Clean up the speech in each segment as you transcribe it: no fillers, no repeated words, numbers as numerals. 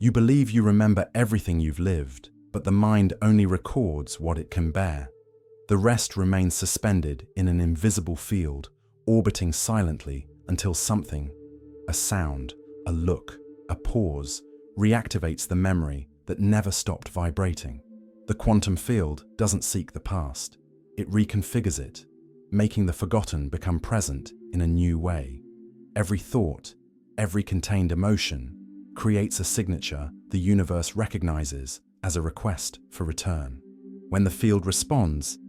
You believe you remember everything you've lived, but the mind only records what it can bear. The rest remains suspended in an invisible field, orbiting silently until something, a sound, a look, a pause, reactivates the memory that never stopped vibrating. The quantum field doesn't seek the past. It reconfigures it, making the forgotten become present in a new way. Every thought, every contained emotion, creates a signature the universe recognizes as a request for return. When the field responds,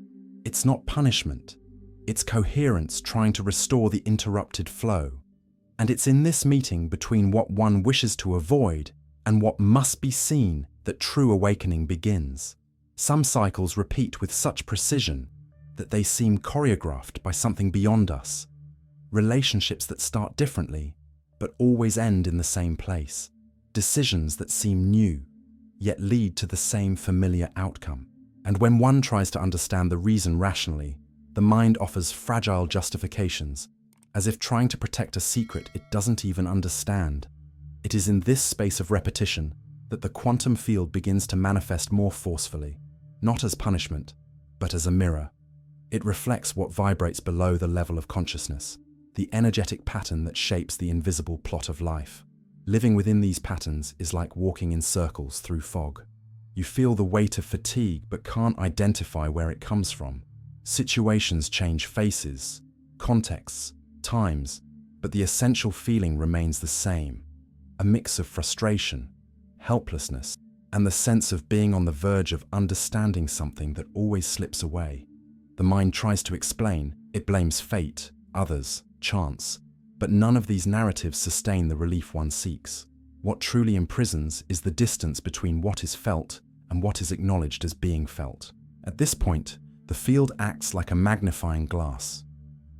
it's not punishment, it's coherence trying to restore the interrupted flow. And it's in this meeting between what one wishes to avoid and what must be seen that true awakening begins. Some cycles repeat with such precision that they seem choreographed by something beyond us. Relationships that start differently, but always end in the same place. Decisions that seem new, yet lead to the same familiar outcome. And when one tries to understand the reason rationally, the mind offers fragile justifications, as if trying to protect a secret it doesn't even understand. It is in this space of repetition that the quantum field begins to manifest more forcefully, not as punishment, but as a mirror. It reflects what vibrates below the level of consciousness, the energetic pattern that shapes the invisible plot of life. Living within these patterns is like walking in circles through fog. You feel the weight of fatigue but can't identify where it comes from. Situations change faces, contexts, times, but the essential feeling remains the same. A mix of frustration, helplessness, and the sense of being on the verge of understanding something that always slips away. The mind tries to explain, it blames fate, others, chance, but none of these narratives sustain the relief one seeks. What truly imprisons is the distance between what is felt and what is acknowledged as being felt. At this point, the field acts like a magnifying glass.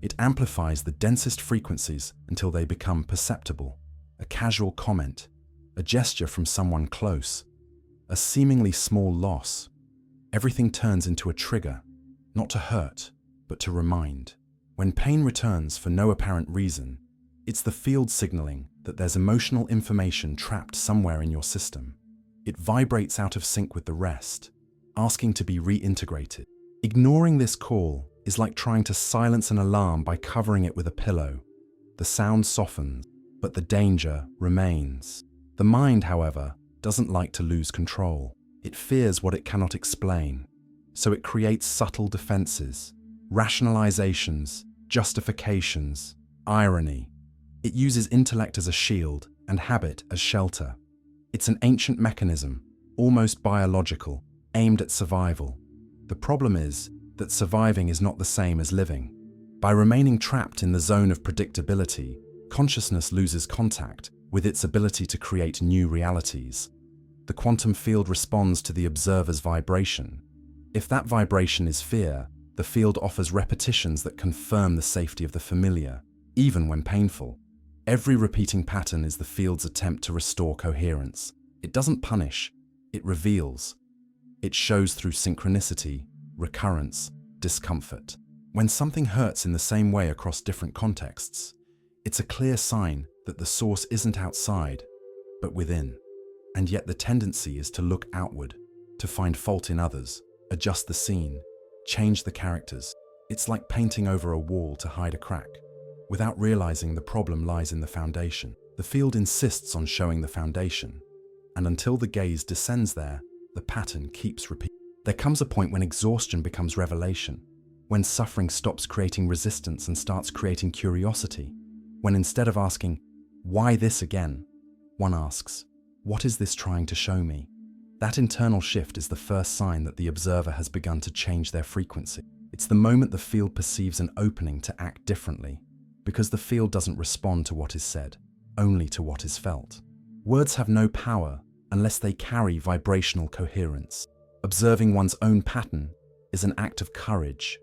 It amplifies the densest frequencies until they become perceptible. A casual comment, a gesture from someone close, a seemingly small loss. Everything turns into a trigger, not to hurt, but to remind. When pain returns for no apparent reason, it's the field signaling that there's emotional information trapped somewhere in your system. It vibrates out of sync with the rest, asking to be reintegrated. Ignoring this call is like trying to silence an alarm by covering it with a pillow. The sound softens, but the danger remains. The mind, however, doesn't like to lose control. It fears what it cannot explain. So it creates subtle defenses, rationalizations, justifications, irony. It uses intellect as a shield and habit as shelter. It's an ancient mechanism, almost biological, aimed at survival. The problem is that surviving is not the same as living. By remaining trapped in the zone of predictability, consciousness loses contact with its ability to create new realities. The quantum field responds to the observer's vibration. If that vibration is fear, the field offers repetitions that confirm the safety of the familiar, even when painful. Every repeating pattern is the field's attempt to restore coherence. It doesn't punish, it reveals. It shows through synchronicity, recurrence, discomfort. When something hurts in the same way across different contexts, it's a clear sign that the source isn't outside, but within. And yet the tendency is to look outward, to find fault in others, adjust the scene, change the characters. It's like painting over a wall to hide a crack, without realizing the problem lies in the foundation. The field insists on showing the foundation, and until the gaze descends there, the pattern keeps repeating. There comes a point when exhaustion becomes revelation, when suffering stops creating resistance and starts creating curiosity, when instead of asking, "Why this again?" one asks, "What is this trying to show me?" That internal shift is the first sign that the observer has begun to change their frequency. It's the moment the field perceives an opening to act differently, because the field doesn't respond to what is said, only to what is felt. Words have no power unless they carry vibrational coherence. Observing one's own pattern is an act of courage.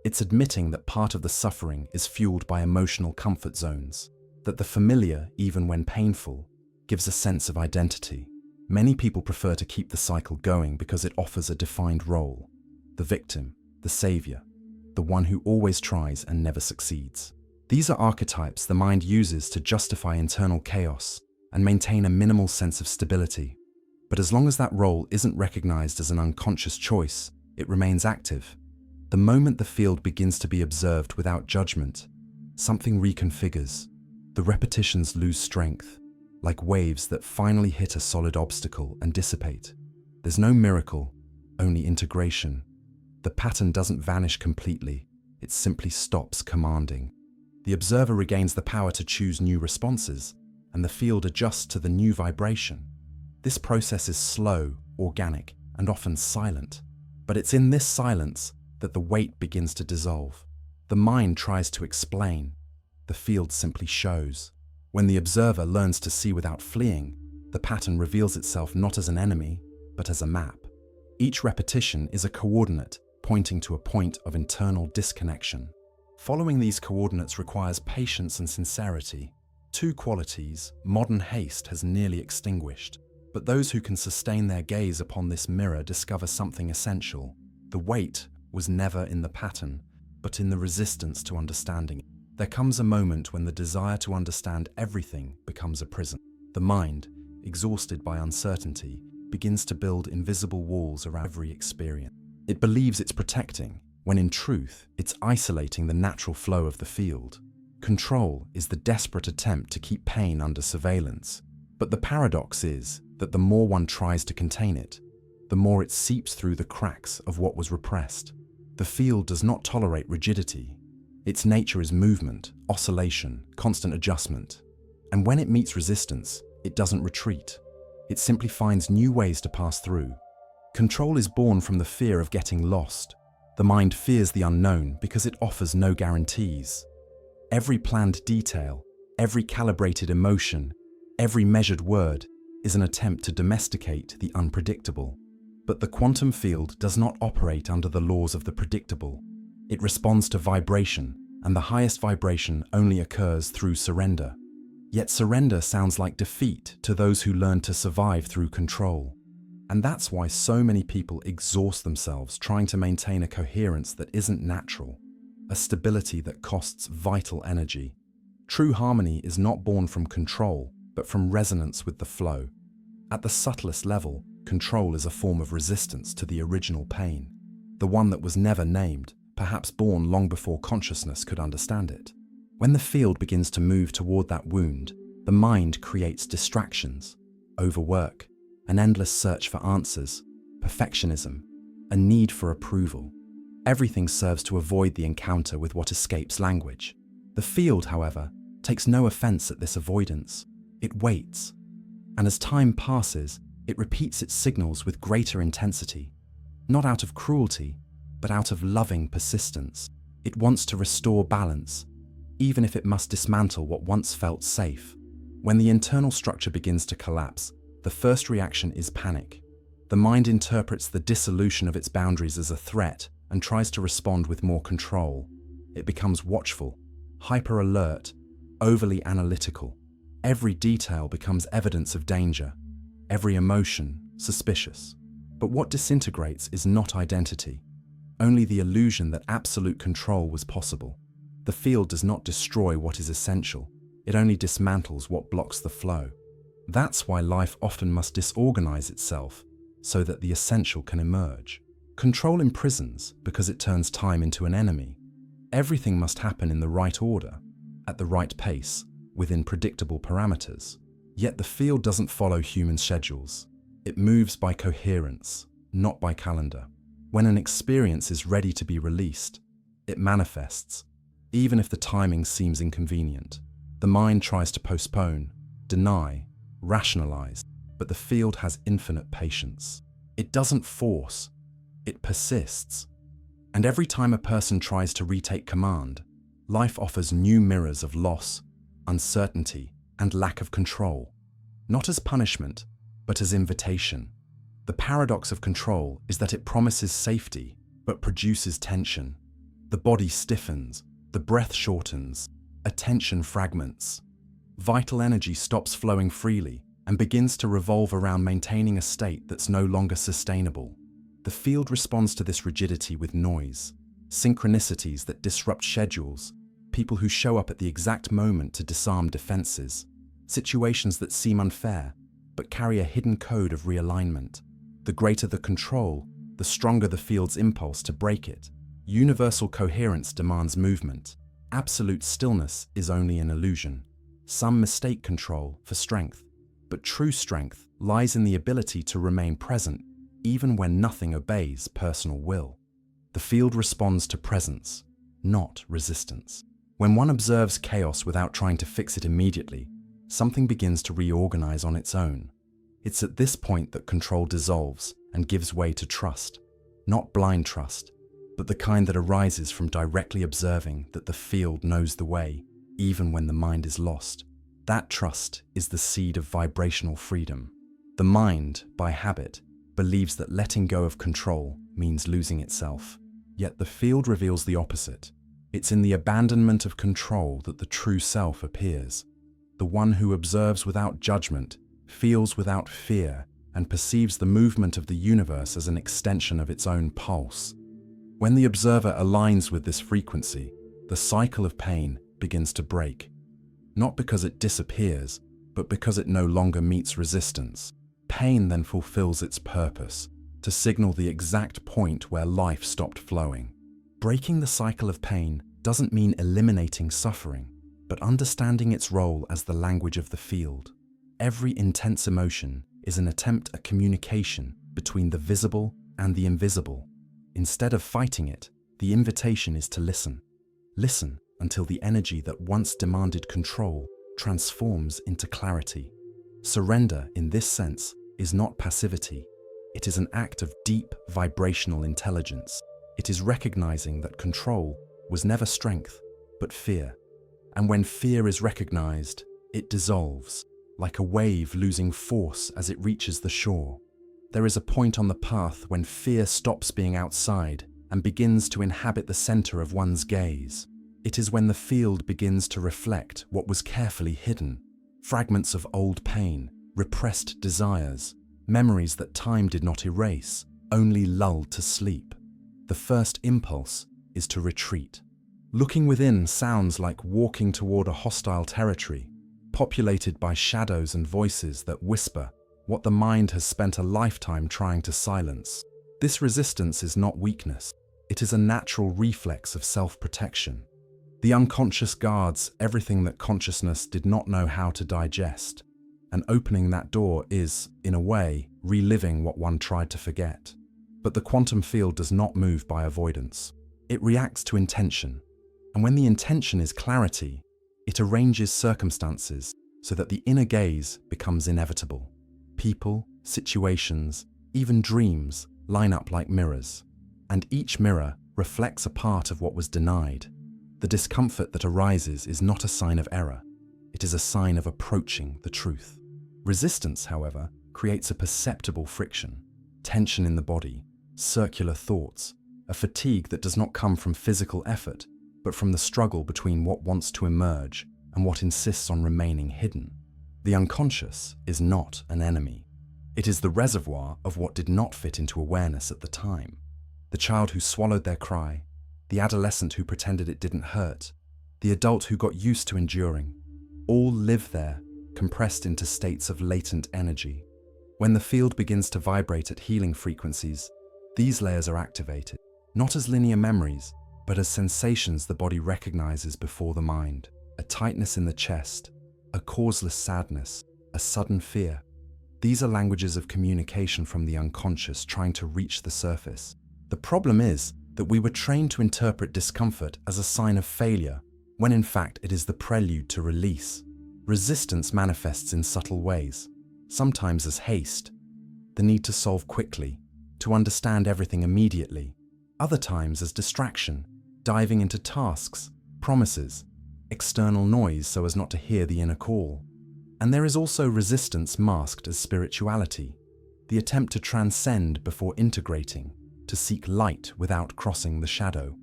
It's admitting that part of the suffering is fueled by emotional comfort zones, that the familiar, even when painful, gives a sense of identity. Many people prefer to keep the cycle going because it offers a defined role: the victim, the savior, the one who always tries and never succeeds. These are archetypes the mind uses to justify internal chaos, and maintain a minimal sense of stability. But as long as that role isn't recognized as an unconscious choice, it remains active. The moment the field begins to be observed without judgment, something reconfigures. The repetitions lose strength, like waves that finally hit a solid obstacle and dissipate. There's no miracle, only integration. The pattern doesn't vanish completely, it simply stops commanding. The observer regains the power to choose new responses, and the field adjusts to the new vibration. This process is slow, organic, and often silent. But it's in this silence that the weight begins to dissolve. The mind tries to explain, the field simply shows. When the observer learns to see without fleeing, the pattern reveals itself not as an enemy, but as a map. Each repetition is a coordinate pointing to a point of internal disconnection. Following these coordinates requires patience and sincerity, two qualities modern haste has nearly extinguished. But those who can sustain their gaze upon this mirror discover something essential. The weight was never in the pattern, but in the resistance to understanding it. There comes a moment when the desire to understand everything becomes a prison. The mind, exhausted by uncertainty, begins to build invisible walls around every experience. It believes it's protecting, when in truth, it's isolating the natural flow of the field. Control is the desperate attempt to keep pain under surveillance. But the paradox is that the more one tries to contain it, the more it seeps through the cracks of what was repressed. The field does not tolerate rigidity. Its nature is movement, oscillation, constant adjustment. And when it meets resistance, it doesn't retreat. It simply finds new ways to pass through. Control is born from the fear of getting lost. The mind fears the unknown because it offers no guarantees. Every planned detail, every calibrated emotion, every measured word is an attempt to domesticate the unpredictable. But the quantum field does not operate under the laws of the predictable. It responds to vibration, and the highest vibration only occurs through surrender. Yet surrender sounds like defeat to those who learn to survive through control. And that's why so many people exhaust themselves trying to maintain a coherence that isn't natural, a stability that costs vital energy. True harmony is not born from control, but from resonance with the flow. At the subtlest level, control is a form of resistance to the original pain, the one that was never named, perhaps born long before consciousness could understand it. When the field begins to move toward that wound, the mind creates distractions, overwork, an endless search for answers, perfectionism, a need for approval. Everything serves to avoid the encounter with what escapes language. The field, however, takes no offense at this avoidance. It waits, and as time passes, it repeats its signals with greater intensity, not out of cruelty, but out of loving persistence. It wants to restore balance, even if it must dismantle what once felt safe. When the internal structure begins to collapse, the first reaction is panic. The mind interprets the dissolution of its boundaries as a threat and tries to respond with more control. It becomes watchful, hyper-alert, overly analytical. Every detail becomes evidence of danger, every emotion suspicious. But what disintegrates is not identity, only the illusion that absolute control was possible. The field does not destroy what is essential, it only dismantles what blocks the flow. That's why life often must disorganize itself so that the essential can emerge. Control imprisons because it turns time into an enemy. Everything must happen in the right order, at the right pace, within predictable parameters. Yet the field doesn't follow human schedules. It moves by coherence, not by calendar. When an experience is ready to be released, it manifests, even if the timing seems inconvenient. The mind tries to postpone, deny, rationalize, but the field has infinite patience. It doesn't force, it persists. And every time a person tries to retake command, life offers new mirrors of loss, uncertainty, and lack of control, not as punishment, but as invitation. The paradox of control is that it promises safety, but produces tension. The body stiffens, the breath shortens, attention fragments. Vital energy stops flowing freely and begins to revolve around maintaining a state that's no longer sustainable. The field responds to this rigidity with noise, synchronicities that disrupt schedules, people who show up at the exact moment to disarm defenses, situations that seem unfair, but carry a hidden code of realignment. The greater the control, the stronger the field's impulse to break it. Universal coherence demands movement. Absolute stillness is only an illusion. Some mistake control for strength, but true strength lies in the ability to remain present even when nothing obeys personal will. The field responds to presence, not resistance. When one observes chaos without trying to fix it immediately, something begins to reorganize on its own. It's at this point that control dissolves and gives way to trust. Not blind trust, but the kind that arises from directly observing that the field knows the way, even when the mind is lost. That trust is the seed of vibrational freedom. The mind, by habit, believes that letting go of control means losing itself. Yet the field reveals the opposite. It's in the abandonment of control that the true self appears. The one who observes without judgment, feels without fear, and perceives the movement of the universe as an extension of its own pulse. When the observer aligns with this frequency, the cycle of pain begins to break. Not because it disappears, but because it no longer meets resistance. Pain then fulfills its purpose, to signal the exact point where life stopped flowing. Breaking the cycle of pain doesn't mean eliminating suffering, but understanding its role as the language of the field. Every intense emotion is an attempt at communication between the visible and the invisible. Instead of fighting it, the invitation is to listen. Listen until the energy that once demanded control transforms into clarity. Surrender, in this sense, is not passivity. It is an act of deep vibrational intelligence. It is recognizing that control was never strength, but fear. And when fear is recognized, it dissolves, like a wave losing force as it reaches the shore. There is a point on the path when fear stops being outside and begins to inhabit the center of one's gaze. It is when the field begins to reflect what was carefully hidden. Fragments of old pain, repressed desires, memories that time did not erase, only lulled to sleep. The first impulse is to retreat. Looking within sounds like walking toward a hostile territory, populated by shadows and voices that whisper what the mind has spent a lifetime trying to silence. This resistance is not weakness. It is a natural reflex of self-protection. The unconscious guards everything that consciousness did not know how to digest. And opening that door is, in a way, reliving what one tried to forget. But the quantum field does not move by avoidance. It reacts to intention. And when the intention is clarity, it arranges circumstances so that the inner gaze becomes inevitable. People, situations, even dreams line up like mirrors. And each mirror reflects a part of what was denied. The discomfort that arises is not a sign of error. It is a sign of approaching the truth. Resistance, however, creates a perceptible friction, tension in the body, circular thoughts, a fatigue that does not come from physical effort, but from the struggle between what wants to emerge and what insists on remaining hidden. The unconscious is not an enemy. It is the reservoir of what did not fit into awareness at the time. The child who swallowed their cry, the adolescent who pretended it didn't hurt, the adult who got used to enduring, all live there, compressed into states of latent energy. When the field begins to vibrate at healing frequencies, these layers are activated, not as linear memories, but as sensations the body recognizes before the mind. A tightness in the chest, a causeless sadness, a sudden fear. These are languages of communication from the unconscious trying to reach the surface. The problem is that we were trained to interpret discomfort as a sign of failure, when in fact it is the prelude to release. Resistance manifests in subtle ways, sometimes as haste, the need to solve quickly, to understand everything immediately, other times as distraction, diving into tasks, promises, external noise so as not to hear the inner call. And there is also resistance masked as spirituality, the attempt to transcend before integrating, to seek light without crossing the shadow.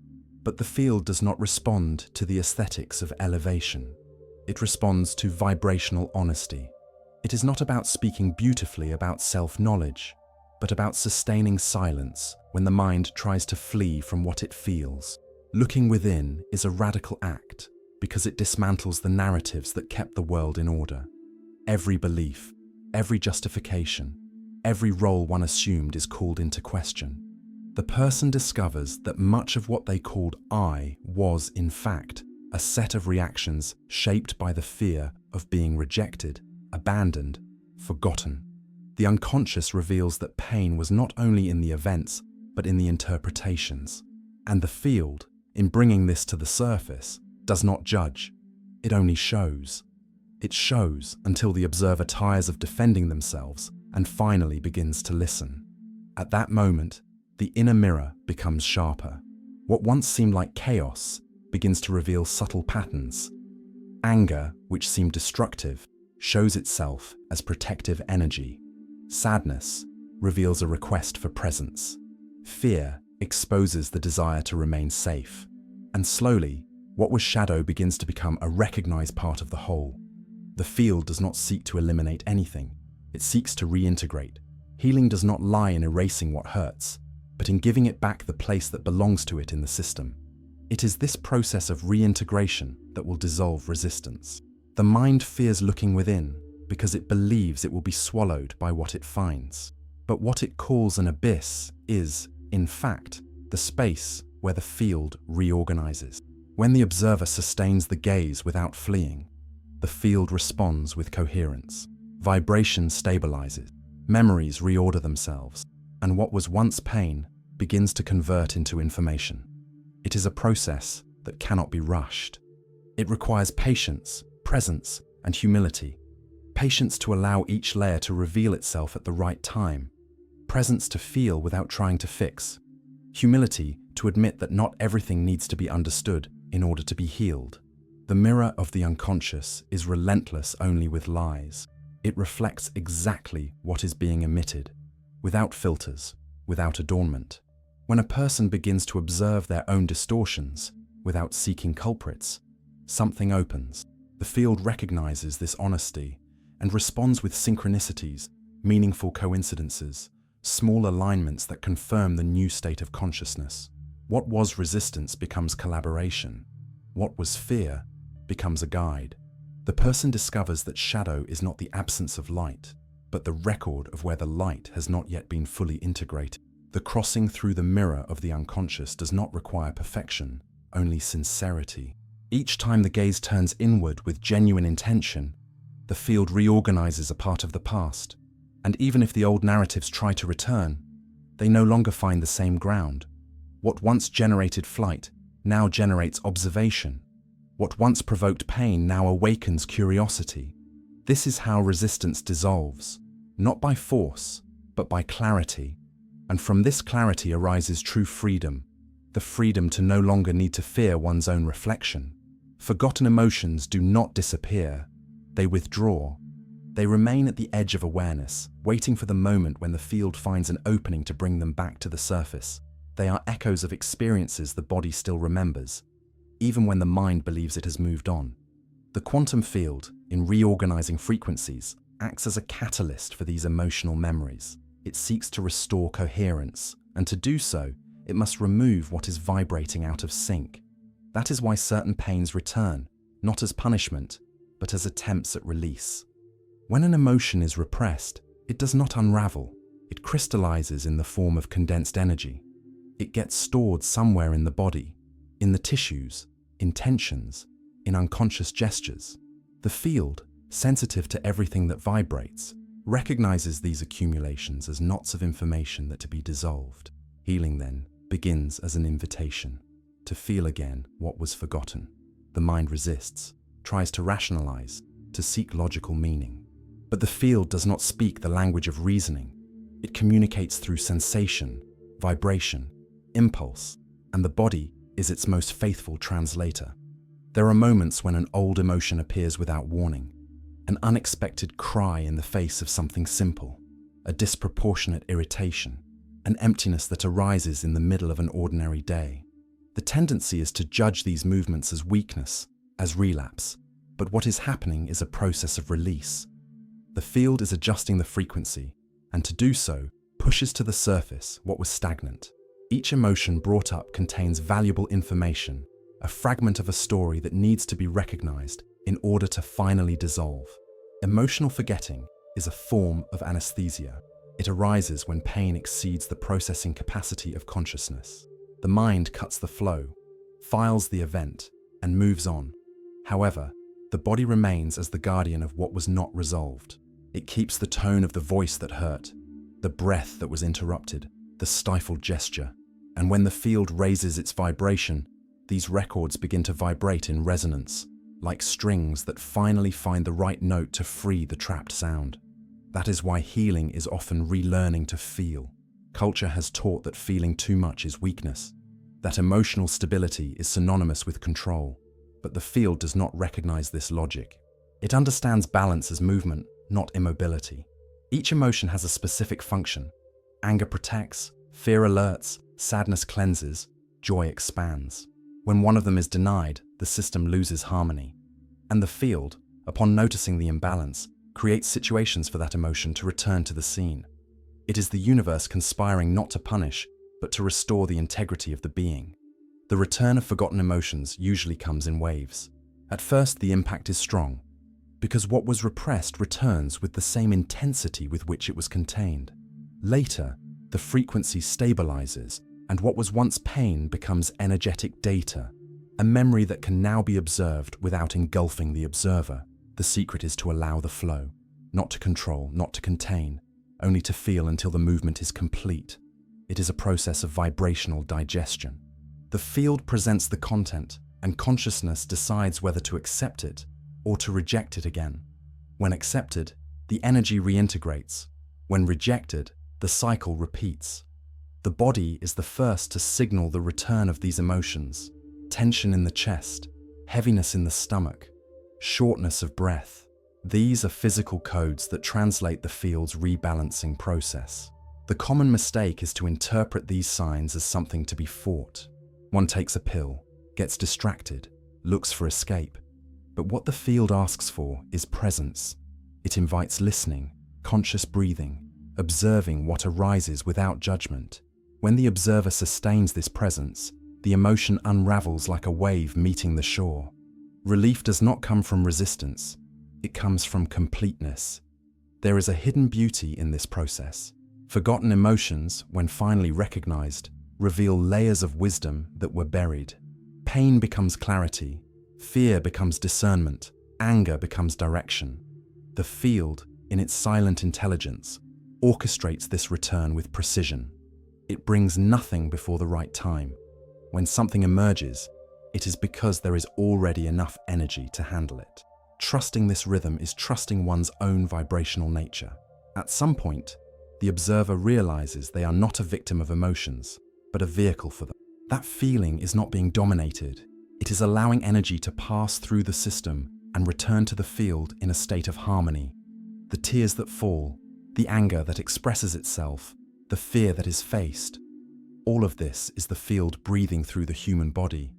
But the field does not respond to the aesthetics of elevation. It responds to vibrational honesty. It is not about speaking beautifully about self-knowledge, but about sustaining silence when the mind tries to flee from what it feels. Looking within is a radical act because it dismantles the narratives that kept the world in order. every belief, every justification, every role one assumed is called into question. The person discovers that much of what they called I was, in fact, a set of reactions shaped by the fear of being rejected, abandoned, forgotten. The unconscious reveals that pain was not only in the events, but in the interpretations. And the field, in bringing this to the surface, does not judge. It only shows. It shows until the observer tires of defending themselves and finally begins to listen. At that moment, the inner mirror becomes sharper. What once seemed like chaos begins to reveal subtle patterns. Anger, which seemed destructive, shows itself as protective energy. Sadness reveals a request for presence. Fear exposes the desire to remain safe. And slowly, what was shadow begins to become a recognized part of the whole. The field does not seek to eliminate anything. It seeks to reintegrate. Healing does not lie in erasing what hurts, but in giving it back the place that belongs to it in the system. It is this process of reintegration that will dissolve resistance. The mind fears looking within because it believes it will be swallowed by what it finds. But what it calls an abyss is, in fact, the space where the field reorganizes. When the observer sustains the gaze without fleeing, the field responds with coherence. Vibration stabilizes, memories reorder themselves, and what was once pain begins to convert into information. It is a process that cannot be rushed. It requires patience, presence, and humility. Patience to allow each layer to reveal itself at the right time. Presence to feel without trying to fix. Humility to admit that not everything needs to be understood in order to be healed. The mirror of the unconscious is relentless only with lies. It reflects exactly what is being emitted, without filters, without adornment. When a person begins to observe their own distortions, without seeking culprits, something opens. The field recognizes this honesty and responds with synchronicities, meaningful coincidences, small alignments that confirm the new state of consciousness. What was resistance becomes collaboration. What was fear becomes a guide. The person discovers that shadow is not the absence of light, but the record of where the light has not yet been fully integrated. The crossing through the mirror of the unconscious does not require perfection, only sincerity. Each time the gaze turns inward with genuine intention, the field reorganizes a part of the past, and even if the old narratives try to return, they no longer find the same ground. What once generated flight now generates observation. What once provoked pain now awakens curiosity. This is how resistance dissolves, not by force, but by clarity. And from this clarity arises true freedom, the freedom to no longer need to fear one's own reflection. Forgotten emotions do not disappear, they withdraw. They remain at the edge of awareness, waiting for the moment when the field finds an opening to bring them back to the surface. They are echoes of experiences the body still remembers, even when the mind believes it has moved on. The quantum field, in reorganizing frequencies, acts as a catalyst for these emotional memories. It seeks to restore coherence, and to do so, it must remove what is vibrating out of sync. That is why certain pains return, not as punishment, but as attempts at release. When an emotion is repressed, it does not unravel. It crystallizes in the form of condensed energy. It gets stored somewhere in the body, in the tissues, in tensions, in unconscious gestures. The field, sensitive to everything that vibrates, recognizes these accumulations as knots of information that to be dissolved. Healing then begins as an invitation to feel again what was forgotten. The mind resists, tries to rationalize, to seek logical meaning. But the field does not speak the language of reasoning. It communicates through sensation, vibration, impulse, and the body is its most faithful translator. There are moments when an old emotion appears without warning, an unexpected cry in the face of something simple, a disproportionate irritation, an emptiness that arises in the middle of an ordinary day. The tendency is to judge these movements as weakness, as relapse, but what is happening is a process of release. The field is adjusting the frequency, and to do so, pushes to the surface what was stagnant. Each emotion brought up contains valuable information, a fragment of a story that needs to be recognized in order to finally dissolve. Emotional forgetting is a form of anesthesia. It arises when pain exceeds the processing capacity of consciousness. The mind cuts the flow, files the event, and moves on. However, the body remains as the guardian of what was not resolved. It keeps the tone of the voice that hurt, the breath that was interrupted, the stifled gesture. And when the field raises its vibration, these records begin to vibrate in resonance, like strings that finally find the right note to free the trapped sound. That is why healing is often relearning to feel. Culture has taught that feeling too much is weakness, that emotional stability is synonymous with control. But the field does not recognize this logic. It understands balance as movement, not immobility. Each emotion has a specific function. Anger protects, fear alerts, sadness cleanses, joy expands. When one of them is denied, the system loses harmony. And the field, upon noticing the imbalance, creates situations for that emotion to return to the scene. It is the universe conspiring not to punish, but to restore the integrity of the being. The return of forgotten emotions usually comes in waves. At first, the impact is strong, because what was repressed returns with the same intensity with which it was contained. Later, the frequency stabilizes, and what was once pain becomes energetic data, a memory that can now be observed without engulfing the observer. The secret is to allow the flow, not to control, not to contain, only to feel until the movement is complete. It is a process of vibrational digestion. The field presents the content, and consciousness decides whether to accept it or to reject it again. When accepted, the energy reintegrates. When rejected, the cycle repeats. The body is the first to signal the return of these emotions. Tension in the chest, heaviness in the stomach, shortness of breath. These are physical codes that translate the field's rebalancing process. The common mistake is to interpret these signs as something to be fought. One takes a pill, gets distracted, looks for escape. But what the field asks for is presence. It invites listening, conscious breathing, observing what arises without judgment. When the observer sustains this presence, the emotion unravels like a wave meeting the shore. Relief does not come from resistance. It comes from completeness. There is a hidden beauty in this process. Forgotten emotions, when finally recognized, reveal layers of wisdom that were buried. Pain becomes clarity, fear becomes discernment, anger becomes direction. The field, in its silent intelligence, orchestrates this return with precision. It brings nothing before the right time. When something emerges, it is because there is already enough energy to handle it. Trusting this rhythm is trusting one's own vibrational nature. At some point, the observer realizes they are not a victim of emotions, but a vehicle for them. That feeling is not being dominated. It is allowing energy to pass through the system and return to the field in a state of harmony. The tears that fall, the anger that expresses itself, the fear that is faced, all of this is the field breathing through the human body.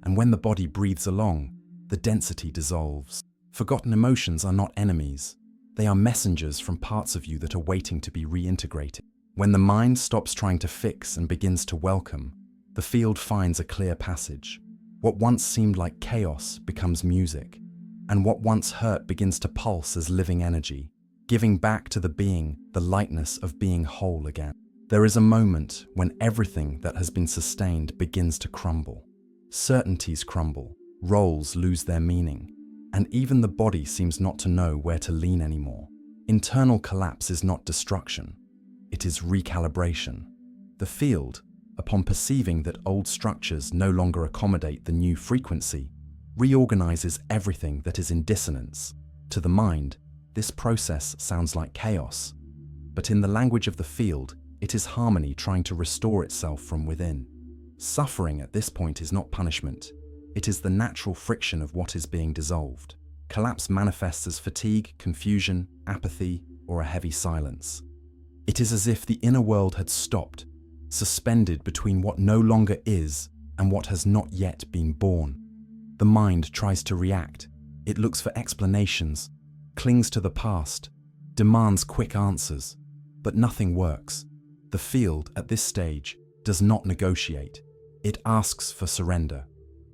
And when the body breathes along, the density dissolves. Forgotten emotions are not enemies. They are messengers from parts of you that are waiting to be reintegrated. When the mind stops trying to fix and begins to welcome, the field finds a clear passage. What once seemed like chaos becomes music, and what once hurt begins to pulse as living energy, giving back to the being the lightness of being whole again. There is a moment when everything that has been sustained begins to crumble. Certainties crumble, roles lose their meaning, and even the body seems not to know where to lean anymore. Internal collapse is not destruction, it is recalibration. The field, upon perceiving that old structures no longer accommodate the new frequency, reorganizes everything that is in dissonance. To the mind, this process sounds like chaos, but in the language of the field, it is harmony trying to restore itself from within. Suffering at this point is not punishment. It is the natural friction of what is being dissolved. Collapse manifests as fatigue, confusion, apathy, or a heavy silence. It is as if the inner world had stopped, suspended between what no longer is and what has not yet been born. The mind tries to react. It looks for explanations, clings to the past, demands quick answers, but nothing works. The field, at this stage, does not negotiate. It asks for surrender.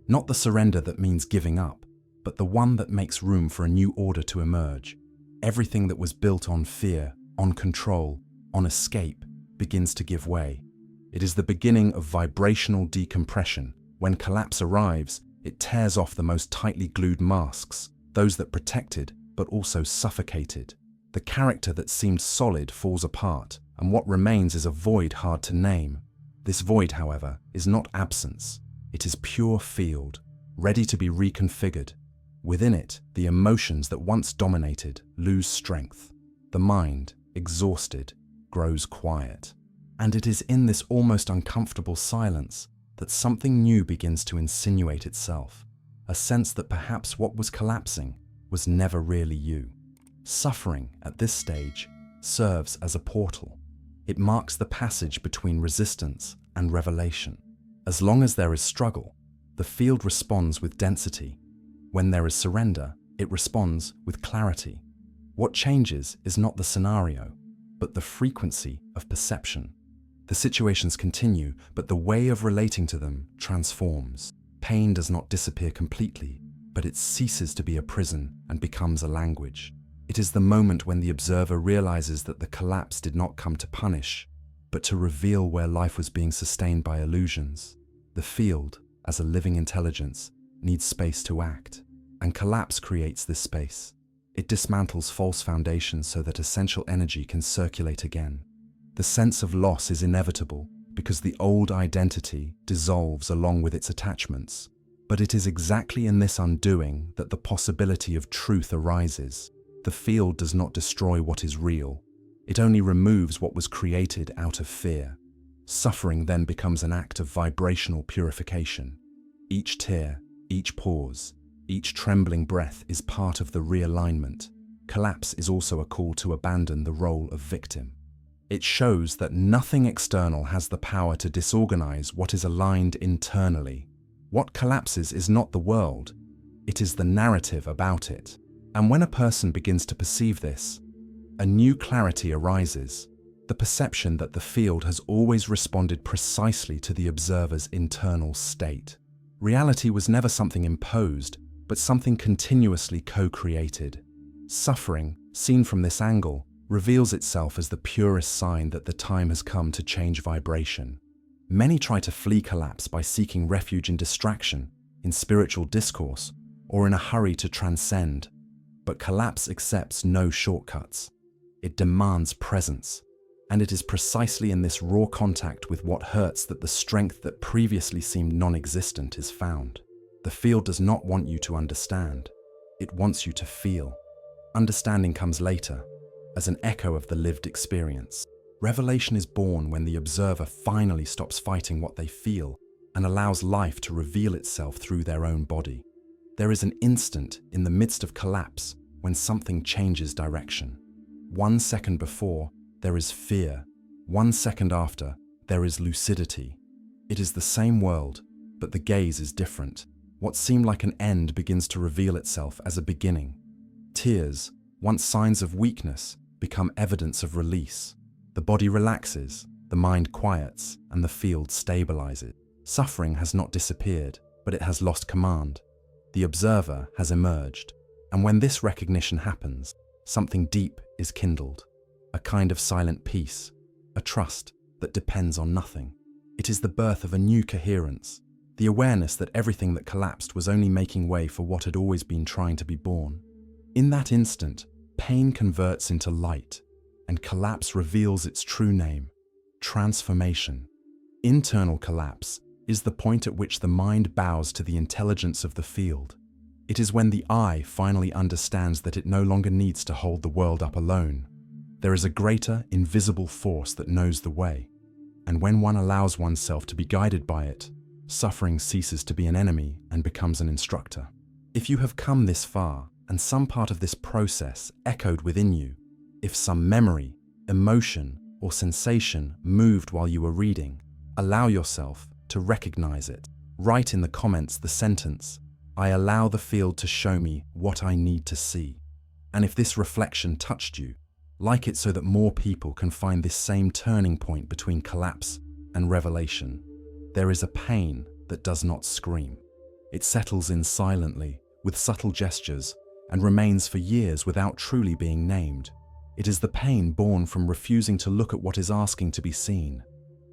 Not the surrender that means giving up, but the one that makes room for a new order to emerge. everything that was built on fear, on control, on escape, begins to give way. It is the beginning of vibrational decompression. When collapse arrives, it tears off the most tightly glued masks, those that protected but also suffocated. The character that seemed solid falls apart, and what remains is a void hard to name. This void, however, is not absence. It is pure field, ready to be reconfigured. Within it, the emotions that once dominated lose strength. The mind, exhausted, grows quiet. And it is in this almost uncomfortable silence that something new begins to insinuate itself, a sense that perhaps what was collapsing was never really you. Suffering, at this stage, serves as a portal. It marks the passage between resistance and revelation. As long as there is struggle, the field responds with density. When there is surrender, it responds with clarity. What changes is not the scenario, but the frequency of perception. The situations continue, but the way of relating to them transforms. Pain does not disappear completely, but it ceases to be a prison and becomes a language. It is the moment when the observer realizes that the collapse did not come to punish, but to reveal where life was being sustained by illusions. The field, as a living intelligence, needs space to act, and collapse creates this space. It dismantles false foundations so that essential energy can circulate again. The sense of loss is inevitable because the old identity dissolves along with its attachments. But it is exactly in this undoing that the possibility of truth arises. The field does not destroy what is real. It only removes what was created out of fear. Suffering then becomes an act of vibrational purification. Each tear, each pause, each trembling breath is part of the realignment. Collapse is also a call to abandon the role of victim. It shows that nothing external has the power to disorganize what is aligned internally. What collapses is not the world, it is the narrative about it. And when a person begins to perceive this, a new clarity arises, the perception that the field has always responded precisely to the observer's internal state. Reality was never something imposed, but something continuously co-created. Suffering, seen from this angle, reveals itself as the purest sign that the time has come to change vibration. Many try to flee collapse by seeking refuge in distraction, in spiritual discourse, or in a hurry to transcend. But collapse accepts no shortcuts. It demands presence. And it is precisely in this raw contact with what hurts that the strength that previously seemed non-existent is found. The field does not want you to understand. It wants you to feel. Understanding comes later, as an echo of the lived experience. Revelation is born when the observer finally stops fighting what they feel and allows life to reveal itself through their own body. There is an instant in the midst of collapse when something changes direction. 1 second before, there is fear. 1 second after, there is lucidity. It is the same world, but the gaze is different. What seemed like an end begins to reveal itself as a beginning. Tears, once signs of weakness, become evidence of release. The body relaxes, the mind quiets, and the field stabilizes. Suffering has not disappeared, but it has lost command. The observer has emerged, and when this recognition happens, something deep is kindled. A kind of silent peace, a trust that depends on nothing. It is the birth of a new coherence, the awareness that everything that collapsed was only making way for what had always been trying to be born. In that instant, pain converts into light, and collapse reveals its true name, transformation. Internal collapse is the point at which the mind bows to the intelligence of the field. It is when the I finally understands that it no longer needs to hold the world up alone. There is a greater, invisible force that knows the way, and when one allows oneself to be guided by it, suffering ceases to be an enemy and becomes an instructor. If you have come this far, and some part of this process echoed within you, if some memory, emotion, or sensation moved while you were reading, allow yourself to recognize it. Write in the comments the sentence, "I allow the field to show me what I need to see." And if this reflection touched you, like it so that more people can find this same turning point between collapse and revelation. There is a pain that does not scream. It settles in silently, with subtle gestures, and remains for years without truly being named. It is the pain born from refusing to look at what is asking to be seen.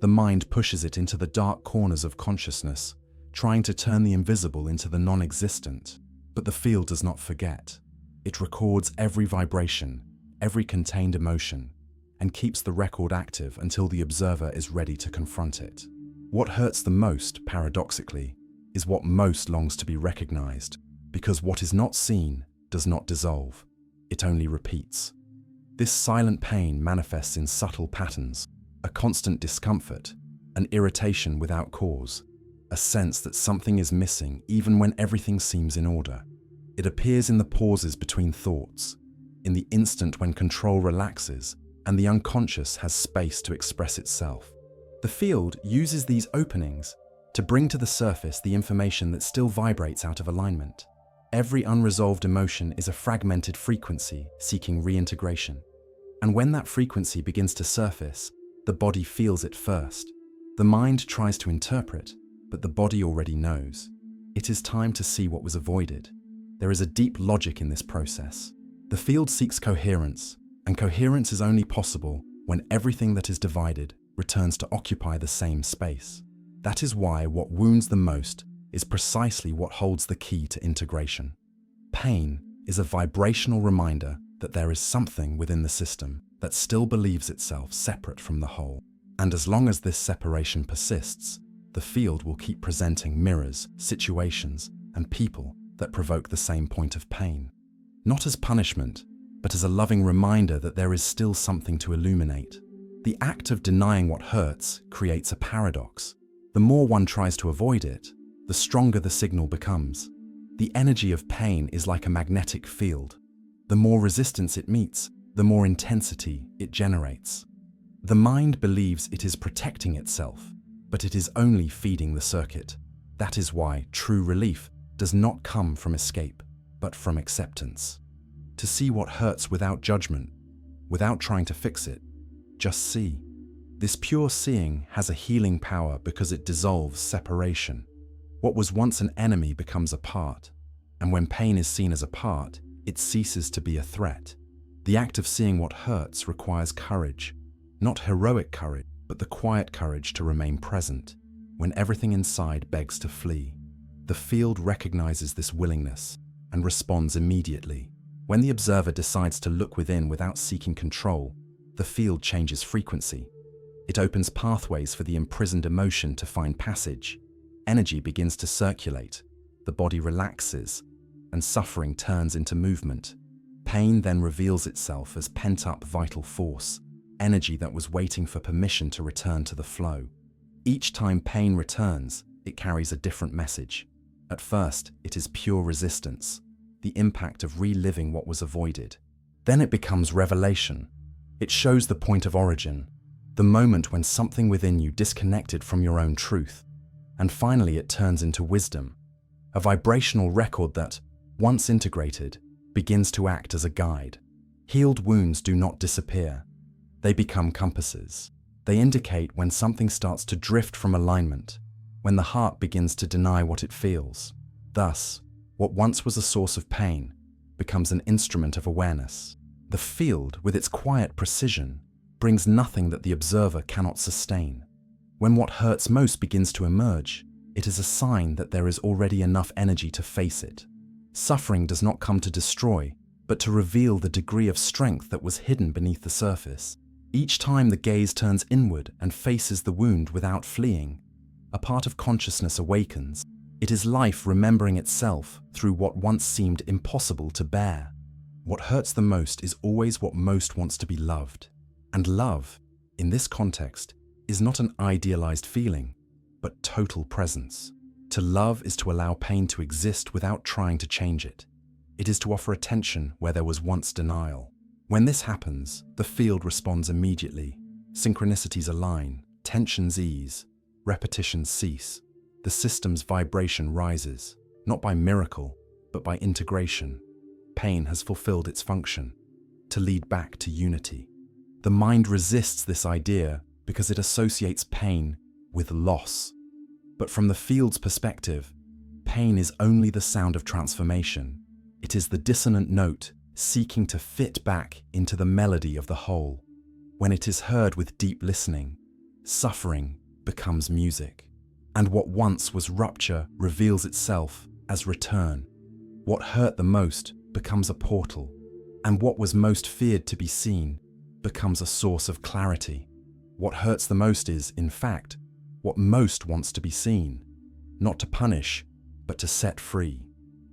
The mind pushes it into the dark corners of consciousness, trying to turn the invisible into the non-existent. But the field does not forget. It records every vibration, every contained emotion, and keeps the record active until the observer is ready to confront it. What hurts the most, paradoxically, is what most longs to be recognized, because what is not seen does not dissolve, it only repeats. This silent pain manifests in subtle patterns, a constant discomfort, an irritation without cause, a sense that something is missing even when everything seems in order. It appears in the pauses between thoughts, in the instant when control relaxes and the unconscious has space to express itself. The field uses these openings to bring to the surface the information that still vibrates out of alignment. Every unresolved emotion is a fragmented frequency seeking reintegration. And when that frequency begins to surface, the body feels it first. The mind tries to interpret, but the body already knows. It is time to see what was avoided. There is a deep logic in this process. The field seeks coherence, and coherence is only possible when everything that is divided returns to occupy the same space. That is why what wounds the most is precisely what holds the key to integration. Pain is a vibrational reminder that there is something within the system that still believes itself separate from the whole. And as long as this separation persists, the field will keep presenting mirrors, situations, and people that provoke the same point of pain. Not as punishment, but as a loving reminder that there is still something to illuminate. The act of denying what hurts creates a paradox. The more one tries to avoid it, the stronger the signal becomes. The energy of pain is like a magnetic field. The more resistance it meets, the more intensity it generates. The mind believes it is protecting itself, but it is only feeding the circuit. That is why true relief does not come from escape, but from acceptance. To see what hurts without judgment, without trying to fix it, just see. This pure seeing has a healing power because it dissolves separation. What was once an enemy becomes a part, and when pain is seen as a part, it ceases to be a threat. The act of seeing what hurts requires courage, not heroic courage, but the quiet courage to remain present when everything inside begs to flee. The field recognizes this willingness and responds immediately. When the observer decides to look within without seeking control, the field changes frequency. It opens pathways for the imprisoned emotion to find passage. Energy begins to circulate, the body relaxes, and suffering turns into movement. Pain then reveals itself as pent-up vital force, energy that was waiting for permission to return to the flow. Each time pain returns, it carries a different message. At first, it is pure resistance, the impact of reliving what was avoided. Then it becomes revelation. It shows the point of origin, the moment when something within you disconnected from your own truth. And finally, it turns into wisdom, a vibrational record that, once integrated, begins to act as a guide. Healed wounds do not disappear. They become compasses. They indicate when something starts to drift from alignment, when the heart begins to deny what it feels. Thus, what once was a source of pain becomes an instrument of awareness. The field, with its quiet precision, brings nothing that the observer cannot sustain. When what hurts most begins to emerge, it is a sign that there is already enough energy to face it. Suffering does not come to destroy, but to reveal the degree of strength that was hidden beneath the surface. Each time the gaze turns inward and faces the wound without fleeing, a part of consciousness awakens. It is life remembering itself through what once seemed impossible to bear. What hurts the most is always what most wants to be loved. And love, in this context, is not an idealized feeling, but total presence. To love is to allow pain to exist without trying to change it. It is to offer attention where there was once denial. When this happens, the field responds immediately. Synchronicities align, tensions ease, repetitions cease. The system's vibration rises, not by miracle, but by integration. Pain has fulfilled its function, to lead back to unity. The mind resists this idea because it associates pain with loss. But from the field's perspective, pain is only the sound of transformation. It is the dissonant note seeking to fit back into the melody of the whole. When it is heard with deep listening, suffering becomes music. And what once was rupture reveals itself as return. What hurt the most becomes a portal, and what was most feared to be seen becomes a source of clarity. What hurts the most is, in fact, what most wants to be seen, not to punish, but to set free.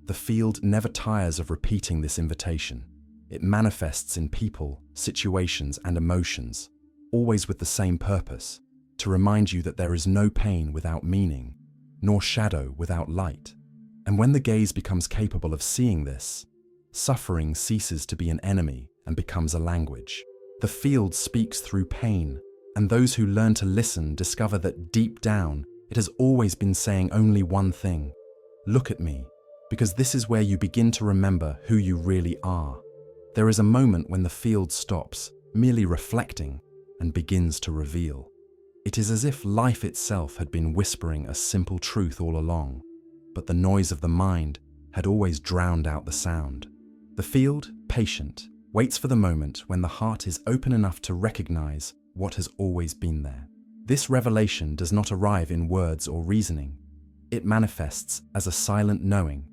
The field never tires of repeating this invitation. It manifests in people, situations, and emotions, always with the same purpose: to remind you that there is no pain without meaning, nor shadow without light. And when the gaze becomes capable of seeing this, suffering ceases to be an enemy and becomes a language. The field speaks through pain, and those who learn to listen discover that deep down it has always been saying only one thing: look at me, because this is where you begin to remember who you really are. There is a moment when the field stops, merely reflecting, and begins to reveal. It is as if life itself had been whispering a simple truth all along, but the noise of the mind had always drowned out the sound. The field, patient, waits for the moment when the heart is open enough to recognize what has always been there. This revelation does not arrive in words or reasoning. It manifests as a silent knowing,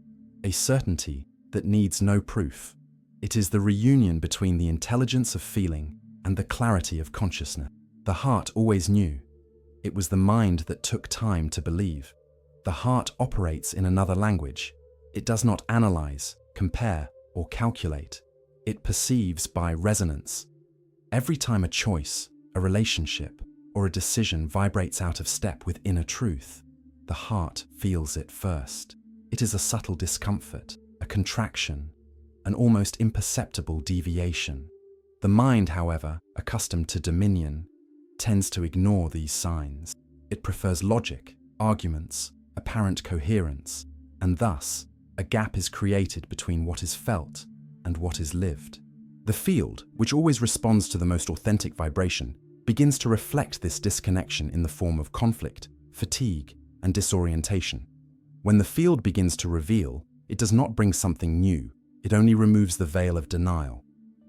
a certainty that needs no proof. It is the reunion between the intelligence of feeling and the clarity of consciousness. The heart always knew. It was the mind that took time to believe. The heart operates in another language. It does not analyze, compare, or calculate. It perceives by resonance. Every time a choice, a relationship, or a decision vibrates out of step with inner truth, the heart feels it first. It is a subtle discomfort, a contraction, an almost imperceptible deviation. The mind, however, accustomed to dominion, tends to ignore these signs. It prefers logic, arguments, apparent coherence, and thus, a gap is created between what is felt and what is lived. The field, which always responds to the most authentic vibration, begins to reflect this disconnection in the form of conflict, fatigue, and disorientation. When the field begins to reveal, it does not bring something new, it only removes the veil of denial.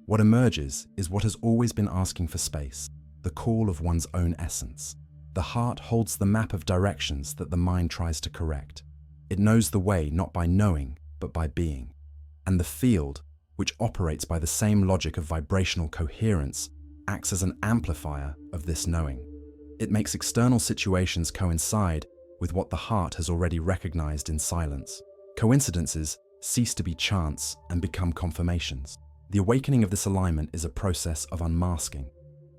What emerges is what has always been asking for space, the call of one's own essence. The heart holds the map of directions that the mind tries to correct. It knows the way not by knowing, but by being. And the field, which operates by the same logic of vibrational coherence, acts as an amplifier of this knowing. It makes external situations coincide with what the heart has already recognized in silence. Coincidences cease to be chance and become confirmations. The awakening of this alignment is a process of unmasking.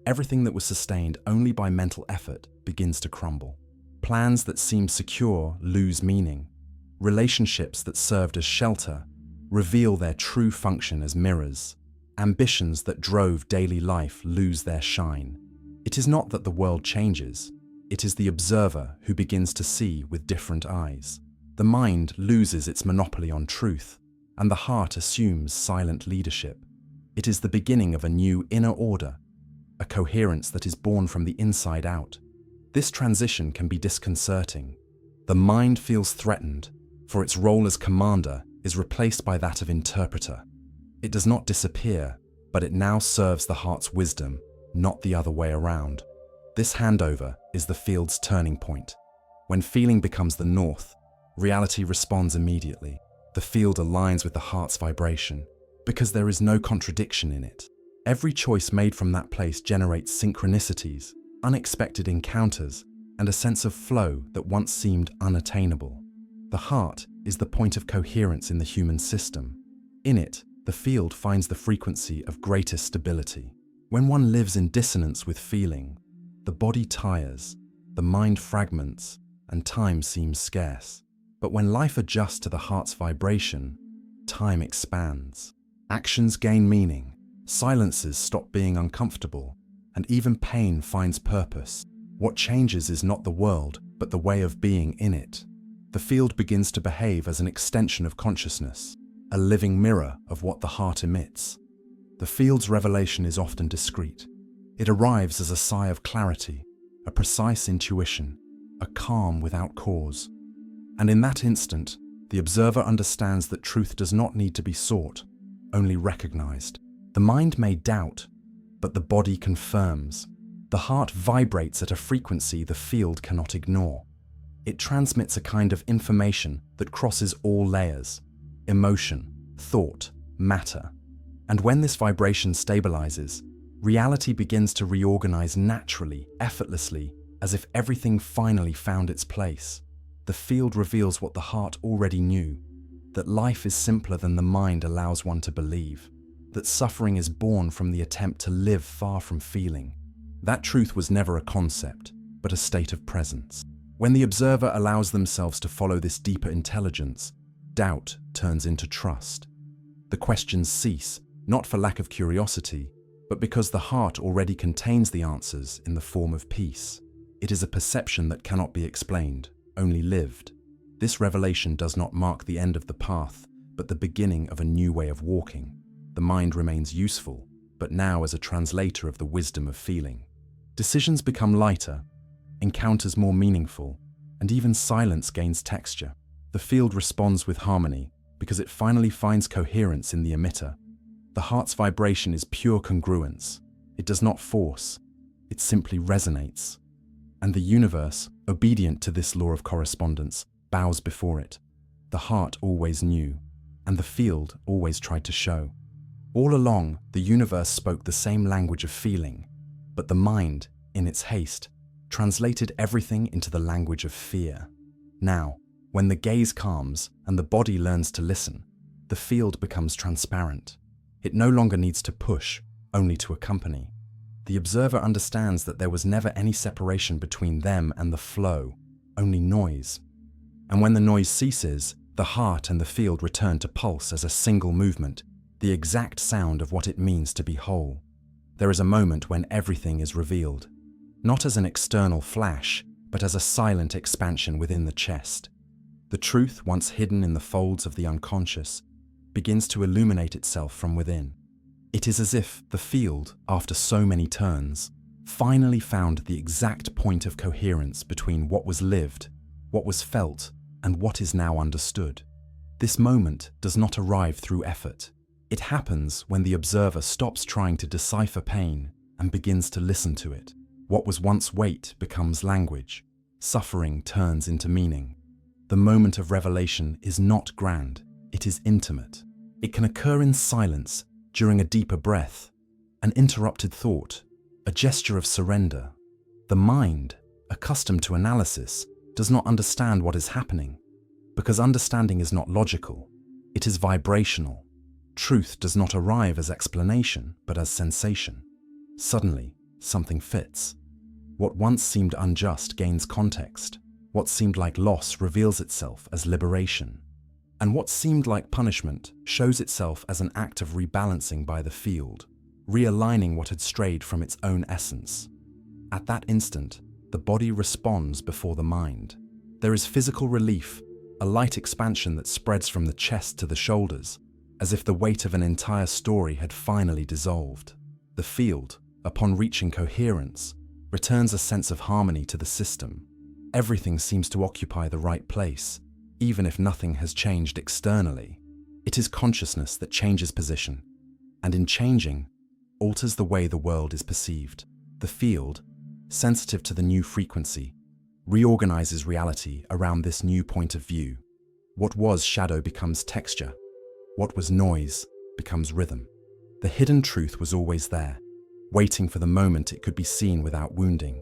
Everything that was sustained only by mental effort begins to crumble. Plans that seem secure lose meaning. Relationships that served as shelter reveal their true function as mirrors. Ambitions that drove daily life lose their shine. It is not that the world changes, it is the observer who begins to see with different eyes. The mind loses its monopoly on truth, and the heart assumes silent leadership. It is the beginning of a new inner order, a coherence that is born from the inside out. This transition can be disconcerting. The mind feels threatened, for its role as commander is replaced by that of interpreter. It does not disappear, but it now serves the heart's wisdom, not the other way around. This handover is the field's turning point. When feeling becomes the north, reality responds immediately. The field aligns with the heart's vibration, because there is no contradiction in it. Every choice made from that place generates synchronicities, unexpected encounters, and a sense of flow that once seemed unattainable. The heart is the point of coherence in the human system. In it, the field finds the frequency of greatest stability. When one lives in dissonance with feeling, the body tires, the mind fragments, and time seems scarce. But when life adjusts to the heart's vibration, time expands. Actions gain meaning, silences stop being uncomfortable, and even pain finds purpose. What changes is not the world, but the way of being in it. The field begins to behave as an extension of consciousness, a living mirror of what the heart emits. The field's revelation is often discreet. It arrives as a sigh of clarity, a precise intuition, a calm without cause. And in that instant, The observer understands that truth does not need to be sought, only recognized. The mind may doubt, but the body confirms. The heart vibrates at a frequency the field cannot ignore. It transmits a kind of information that crosses all layers: emotion, thought, matter. And when this vibration stabilizes, reality begins to reorganize naturally, effortlessly, as if everything finally found its place. The field reveals what the heart already knew: that life is simpler than the mind allows one to believe, that suffering is born from the attempt to live far from feeling. That truth was never a concept, but a state of presence. When the observer allows themselves to follow this deeper intelligence, doubt turns into trust. The questions cease, not for lack of curiosity, but because the heart already contains the answers in the form of peace. It is a perception that cannot be explained, only lived. This revelation does not mark the end of the path, but the beginning of a new way of walking. The mind remains useful, but now as a translator of the wisdom of feeling. Decisions become lighter, encounters more meaningful, and even silence gains texture. The field responds with harmony because it finally finds coherence in the emitter. The heart's vibration is pure congruence. It does not force, it simply resonates. And the universe, obedient to this law of correspondence, bows before it. The heart always knew, and the field always tried to show. All along, the universe spoke the same language of feeling, but the mind, in its haste, translated everything into the language of fear. Now, when the gaze calms and the body learns to listen, the field becomes transparent. It no longer needs to push, only to accompany. The observer understands that there was never any separation between them and the flow, only noise. And when the noise ceases, the heart and the field return to pulse as a single movement, the exact sound of what it means to be whole. There is a moment when everything is revealed, not as an external flash, but as a silent expansion within the chest. The truth, once hidden in the folds of the unconscious, begins to illuminate itself from within. It is as if the field, after so many turns, finally found the exact point of coherence between what was lived, what was felt, and what is now understood. This moment does not arrive through effort. It happens when the observer stops trying to decipher pain and begins to listen to it. What was once weight becomes language. Suffering turns into meaning. The moment of revelation is not grand, it is intimate. It can occur in silence, during a deeper breath, an interrupted thought, a gesture of surrender. The mind, accustomed to analysis, does not understand what is happening, because understanding is not logical, it is vibrational. Truth does not arrive as explanation, but as sensation. Suddenly, something fits. What once seemed unjust gains context. What seemed like loss reveals itself as liberation. And what seemed like punishment shows itself as an act of rebalancing by the field, realigning what had strayed from its own essence. At that instant, the body responds before the mind. There is physical relief, a light expansion that spreads from the chest to the shoulders, as if the weight of an entire story had finally dissolved. The field, upon reaching coherence, returns a sense of harmony to the system. Everything seems to occupy the right place, even if nothing has changed externally. It is consciousness that changes position, and in changing, alters the way the world is perceived. The field, sensitive to the new frequency, reorganizes reality around this new point of view. What was shadow becomes texture. What was noise becomes rhythm. The hidden truth was always there, waiting for the moment it could be seen without wounding.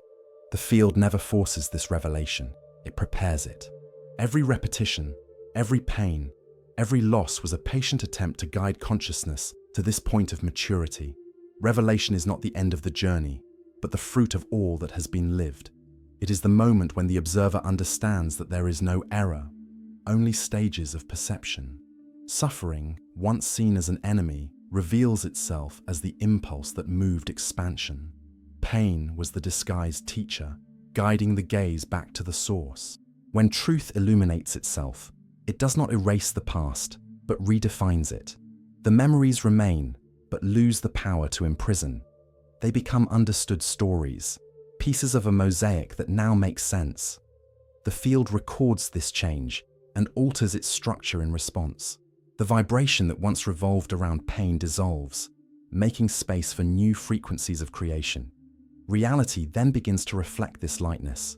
The field never forces this revelation, it prepares it. Every repetition, every pain, every loss was a patient attempt to guide consciousness to this point of maturity. Revelation is not the end of the journey, but the fruit of all that has been lived. It is the moment when the observer understands that there is no error, only stages of perception. Suffering, once seen as an enemy, reveals itself as the impulse that moved expansion. Pain was the disguised teacher, guiding the gaze back to the source. When truth illuminates itself, it does not erase the past, but redefines it. The memories remain, but lose the power to imprison. They become understood stories, pieces of a mosaic that now makes sense. The field records this change, and alters its structure in response. The vibration that once revolved around pain dissolves, making space for new frequencies of creation. Reality then begins to reflect this lightness.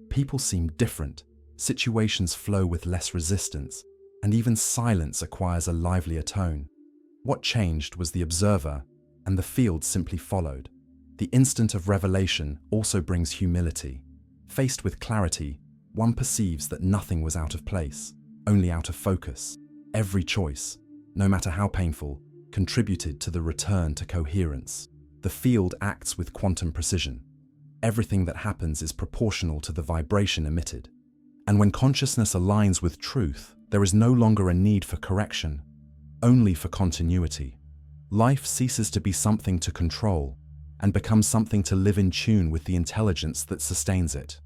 People seem different, situations flow with less resistance, and even silence acquires a livelier tone. What changed was the observer, and the field simply followed. The instant of revelation also brings humility. Faced with clarity, one perceives that nothing was out of place, only out of focus. Every choice, no matter how painful, contributed to the return to coherence. The field acts with quantum precision. Everything that happens is proportional to the vibration emitted. And when consciousness aligns with truth, there is no longer a need for correction, only for continuity. Life ceases to be something to control and becomes something to live in tune with the intelligence that sustains it.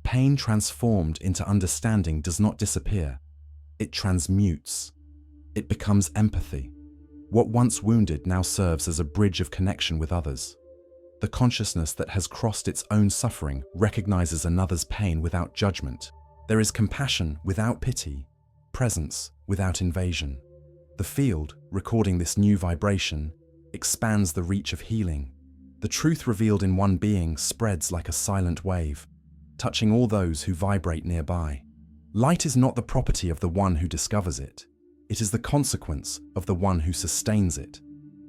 Pain transformed into understanding does not disappear. It transmutes. It becomes empathy. What once wounded now serves as a bridge of connection with others. The consciousness that has crossed its own suffering recognizes another's pain without judgment. There is compassion without pity, presence without invasion. The field, recording this new vibration, expands the reach of healing. The truth revealed in one being spreads like a silent wave, touching all those who vibrate nearby. Light is not the property of the one who discovers it. It is the consequence of the one who sustains it.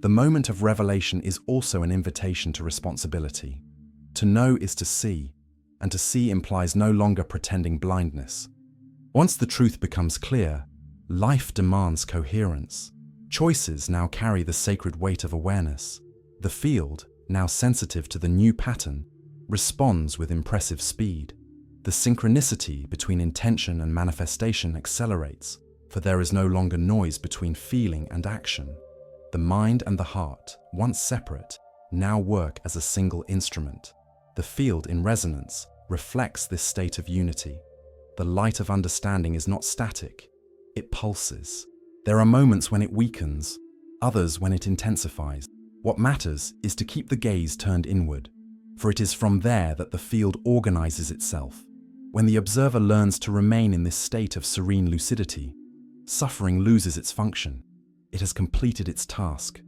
The moment of revelation is also an invitation to responsibility. To know is to see, and to see implies no longer pretending blindness. Once the truth becomes clear, life demands coherence. Choices now carry the sacred weight of awareness. The field, now sensitive to the new pattern, responds with impressive speed. The synchronicity between intention and manifestation accelerates, for there is no longer noise between feeling and action. The mind and the heart, once separate, now work as a single instrument. The field in resonance reflects this state of unity. The light of understanding is not static, it pulses. There are moments when it weakens, others when it intensifies. What matters is to keep the gaze turned inward, for it is from there that the field organizes itself. When the observer learns to remain in this state of serene lucidity, suffering loses its function. It has completed its task.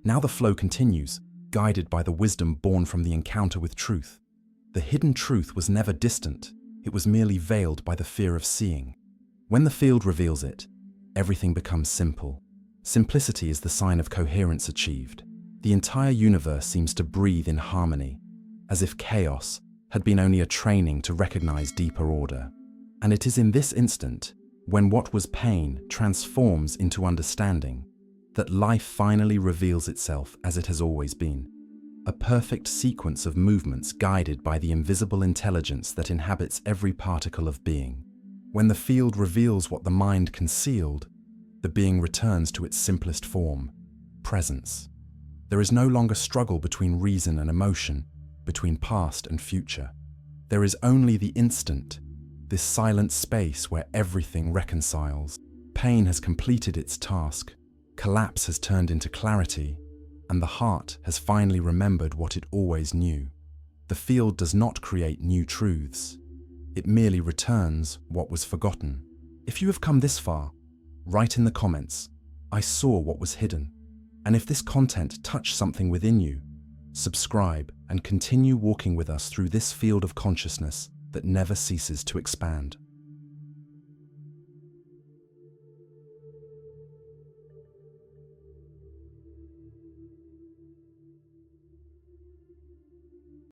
Now the flow continues, guided by the wisdom born from the encounter with truth. The hidden truth was never distant, it was merely veiled by the fear of seeing. When the field reveals it, everything becomes simple. Simplicity is the sign of coherence achieved. The entire universe seems to breathe in harmony, as if chaos had been only a training to recognize deeper order. And it is in this instant, when what was pain transforms into understanding, that life finally reveals itself as it has always been. A perfect sequence of movements guided by the invisible intelligence that inhabits every particle of being. When the field reveals what the mind concealed, the being returns to its simplest form, presence. There is no longer struggle between reason and emotion, between past and future. There is only the instant, this silent space where everything reconciles. Pain has completed its task, collapse has turned into clarity, and the heart has finally remembered what it always knew. The field does not create new truths. It merely returns what was forgotten. If you have come this far, write in the comments, "I saw what was hidden." And if this content touched something within you, subscribe and continue walking with us through this field of consciousness that never ceases to expand.